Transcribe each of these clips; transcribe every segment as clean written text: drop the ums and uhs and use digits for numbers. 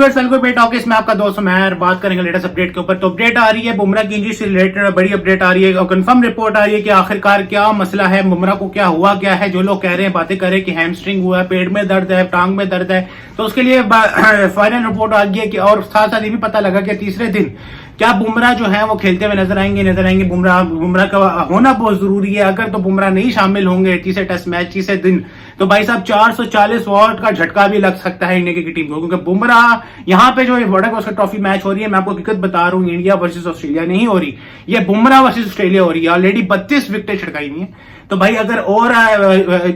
में आपका दोस्त मैं बात करेंगे लेटेस्ट अपडेट के ऊपर। तो अपडेट आ रही है बुमराह की इंजरी से रिलेटेड, बड़ी अपडेट आ रही है और कंफर्म रिपोर्ट आ रही है कि आखिरकार क्या मसला है, बुमराह को क्या हुआ क्या है। जो लोग कह रहे हैं, बातें कर रहे हैं कि हैमस्ट्रिंग हुआ है, पेट में दर्द है, टांग में दर्द है, तो उसके लिए फाइनल रिपोर्ट आ गई है कि और साथ साथ ये भी पता लगा कि तीसरे दिन क्या बुमराह जो है वो खेलते हुए नजर आएंगे। बुमराह का होना बहुत जरूरी है। अगर तो बुमराह नहीं शामिल होंगे तीसरे टेस्ट मैच तीसरे दिन, तो भाई साहब 440 वॉट का झटका भी लग सकता है इंडिया की टीम को, क्योंकि बुमराह यहाँ पे जो वर्ल्ड ट्रॉफी मैच हो रही है, मैं आपको हकीकत बता रहा हूँ, इंडिया वर्सेस ऑस्ट्रेलिया नहीं हो रही, ये बुमराह वर्सेस ऑस्ट्रेलिया हो रही है। ऑलरेडी 32 विकेट छिड़काई हुई है। तो भाई अगर और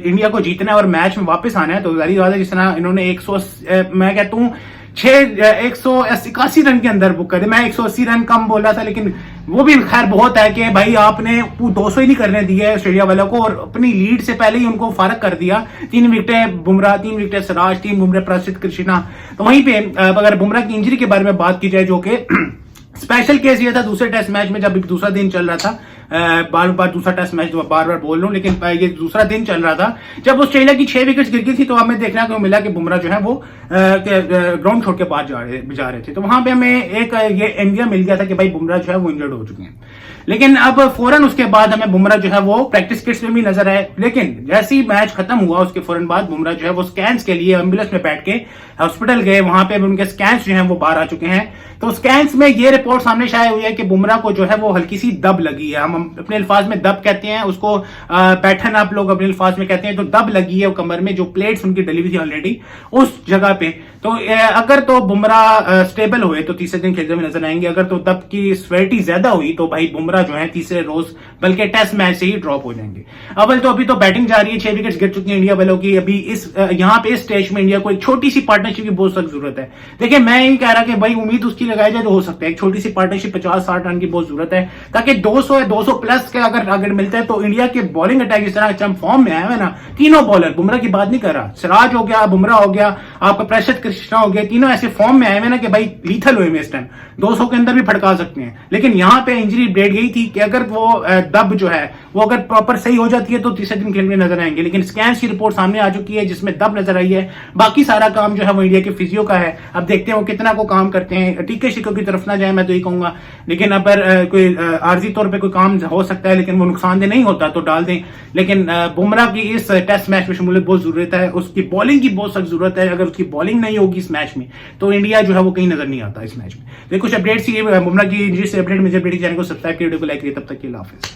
इंडिया को जीतना है और मैच में वापस आना है, तो जारी बात है जिस तरह इन्होंने 100 मैं कहता हूँ 181 रन के अंदर बुक करे। मैं 180 रन कम बोल रहा था, लेकिन वो भी खैर बहुत है कि भाई आपने 200 ही नहीं करने दिए ऑस्ट्रेलिया वालों को, और अपनी लीड से पहले ही उनको फारग कर दिया। 3 विकेटें बुमराह, 3 विकेटें सिराज, 3 बुमराह, प्रसिद्ध कृष्णा। तो वहीं पे अगर बुमराह की इंजरी के बारे में बात की जाए, जो कि स्पेशल केस ये था दूसरे टेस्ट मैच में, जब दूसरा दिन चल रहा था, बार बार दूसरा टेस्ट मैच बार बार बोल रहा हूं, लेकिन ये दूसरा दिन चल रहा था जब ऑस्ट्रेलिया की 6 विकेट गिर गई थी। तो हमें देखने को मिला कि बुमराह जो है वो ग्राउंड छोड़ के बाहर जा रहे थे। तो वहां पे हमें एक ये इंडिया मिल गया था कि भाई बुमराह जो है वो इंजर्ड हो चुके हैं। लेकिन अब फौरन उसके बाद हमें बुमराह जो है वो प्रैक्टिस किट्स में भी नजर आए। लेकिन जैसे ही मैच खत्म हुआ उसके फौरन बाद बुमराह जो है वो स्कैन्स के लिए एम्बुलेंस में बैठ के हॉस्पिटल गए। वहां पे उनके स्कैन्स जो है वो बाहर आ चुके हैं। तो स्कैन्स में ये रिपोर्ट सामने शाये हुई है कि बुमराह को जो है वो हल्की सी दब लगी है। हम अपने अल्फाज में दब कहते हैं उसको, पैठन आप लोग अपने अल्फाज में कहते हैं। तो दब लगी है कमर में, जो प्लेट्स उनकी डली हुई थी ऑलरेडी उस जगह पे। तो अगर तो बुमराह स्टेबल हुए तो तीसरे दिन खेलते हुए नजर आएंगे। अगर तो दब की स्वेटी ज्यादा हुई तो भाई बुमराह जो है तीसरे रोज बल्कि टेस्ट मैच से ही ड्रॉप हो जाएंगे। अव्वल तो अभी तो बैटिंग जा रही है, 6 विकेट्स गिर चुकी है इंडिया वालों की। अभी इस यहाँ पे इस स्टेज में इंडिया को एक छोटी सी पार्टनरशिप की बहुत सख्त जरूरत है। देखिए मैं ही कह रहा कि भाई उम्मीद उसकी लगाई जाए तो हो सकता है एक छोटी सी पार्टनरशिप 50-60 रन की बहुत जरूरत है, ताकि 200 या 200 प्लस के अगर टारगेट मिलता है तो इंडिया के बॉलिंग अटैक इस तरह फॉर्म में आया है ना। तीनों बॉलर, बुमराह की बात नहीं कर रहा, सिराज हो गया, बुमराह हो गया, आपका प्रसिद्ध कृष्णा हो गया, तीनों ऐसे फॉर्म में आए हुए ना कि भाई लीथल हुए इस टाइम 200 के अंदर भी फटका सकते हैं। लेकिन यहाँ पे इंजरी डेट गई थी कि अगर वो दब जो है वो अगर प्रॉपर सही हो जाती है तो तीसरे दिन खेलने नजर आएंगे। लेकिन स्कैन की रिपोर्ट सामने आ चुकी है जिसमें दब नजर आई है। बाकी सारा काम जो है वो इंडिया के फिजियो का है। अब देखते हैं वो कितना को काम करते हैं। टीके शिको की तरफ ना जाए, मैं तो ये कहूंगा। लेकिन अगर कोई आर्जी तौर पर कोई काम हो सकता है लेकिन वो नुकसानदेह नहीं होता तो डाल दें। लेकिन बुमराह की इस टेस्ट मैच में शमूलियत बहुत जरूरत है, उसकी बॉलिंग की बहुत सख्त जरूरत है। अगर उसकी बॉलिंग नहीं होगी इस मैच में तो इंडिया जो है वो कहीं नजर नहीं आता इस मैच में। तो कुछ अपडेट्स ये बुमराह की इंजरी से अपडेट मुझे अपडेट चैनल को सब्सक्राइब करिए, वीडियो को लाइक करिए। तब तक के लिए हाफिज।